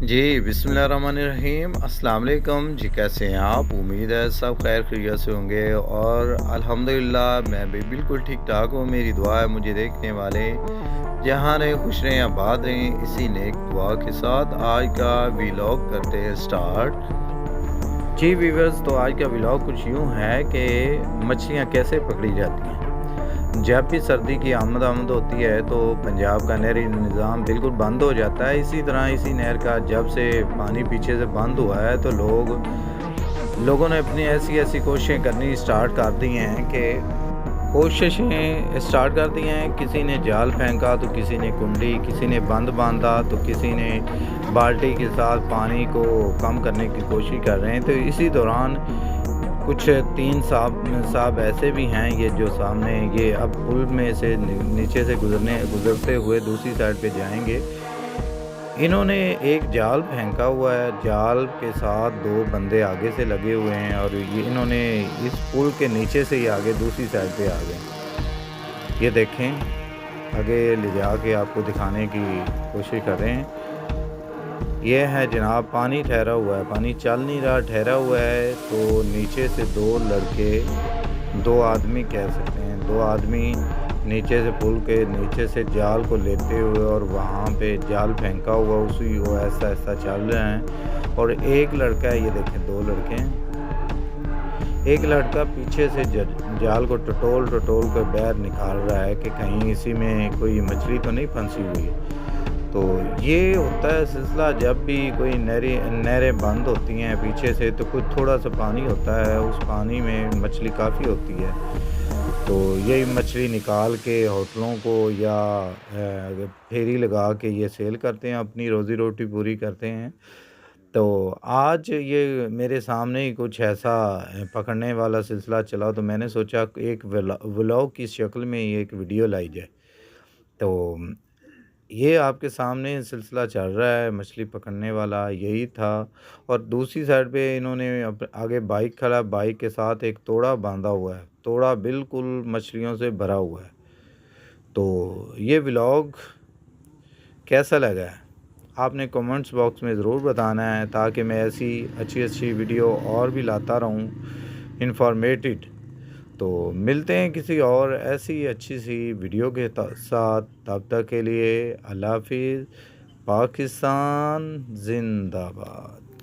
जी, बिस्मिल्लाहिर्रहमानिर्रहीम। अस्सलाम वालेकुम जी, कैसे हैं आप? उम्मीद है सब खैर खैरियत से होंगे और अल्हम्दुलिल्लाह मैं भी बिल्कुल ठीक-ठाक हूँ। मेरी दुआ है मुझे देखने वाले जहाँ रहें, खुश रहें, आबाद रहें। इसी नेक दुआ के साथ आज का व्लॉग करते हैं स्टार्ट। जी व्यूअर्स, तो आज का व्लॉग कुछ यूँ है कि मछलियाँ कैसे पकड़ी जाती हैं। जब भी सर्दी की आमद होती है तो पंजाब का नहरी निज़ाम बिल्कुल बंद हो जाता है। इसी तरह इसी नहर का जब से पानी पीछे से बंद हुआ है तो लोगों ने अपनी ऐसी-ऐसी कोशिशें करनी स्टार्ट कर दी हैं कि कोशिशें स्टार्ट कर दी हैं। किसी ने जाल फेंका तो किसी ने कुंडी, किसी ने बंद बाँधा तो किसी ने बाल्टी के साथ पानी को कम करने की कोशिश कर रहे हैं। तो इसी दौरान कुछ 3 साहब ऐसे भी हैं, ये जो सामने ये अब पुल में से नीचे से गुज़रते हुए दूसरी साइड पे जाएँगे। इन्होंने एक जाल फेंका हुआ है, जाल के साथ 2 बंदे आगे से लगे हुए हैं और ये इन्होंने इस पुल के नीचे से ही आगे दूसरी साइड पे आ गए। ये देखें, आगे ले जाके आपको दिखाने की कोशिश कर रहे हैं। ये है जनाब, पानी ठहरा हुआ है, पानी चल नहीं रहा, ठहरा हुआ है। तो नीचे से 2 लड़के, 2 आदमी कह सकते हैं, 2 आदमी नीचे से पुल के नीचे से जाल को लेते हुए और वहाँ पे जाल फेंका हुआ उसी वो ऐसा-ऐसा चल रहे हैं। और एक लड़का है, ये देखें 2 लड़के हैं। एक लड़का पीछे से जाल को टटोल-टटोल कर बाहर निकाल रहा है कि कहीं इसी में कोई मछली तो नहीं फंसी हुई है। तो ये होता है सिलसिला जब भी कोई नहरें बंद होती हैं पीछे से, तो कुछ थोड़ा-सा पानी होता है, उस पानी में मछली काफ़ी होती है। तो यही मछली निकाल के होटलों को या फेरी लगा के ये सेल करते हैं, अपनी रोज़ी-रोटी पूरी करते हैं। तो आज ये मेरे सामने ही कुछ ऐसा पकड़ने वाला सिलसिला चला, तो मैंने सोचा कि एक व्लॉग की शक्ल में ये एक वीडियो लाई जाए। तो ये आपके सामने सिलसिला चल रहा है, मछली पकड़ने वाला यही था। और दूसरी साइड पे इन्होंने आगे बाइक खड़ा, बाइक के साथ एक तोड़ा बांधा हुआ है, तोड़ा बिल्कुल मछलियों से भरा हुआ है। तो ये व्लॉग कैसा लगा है, आपने कमेंट्स बॉक्स में ज़रूर बताना है, ताकि मैं ऐसी अच्छी-अच्छी वीडियो और भी लाता रहूँ, इन्फॉर्मेटिव। तो मिलते हैं किसी और ऐसी अच्छी-सी वीडियो के साथ, तब तक के लिए अल्लाह हाफ़िज़। पाकिस्तान ज़िंदाबाद।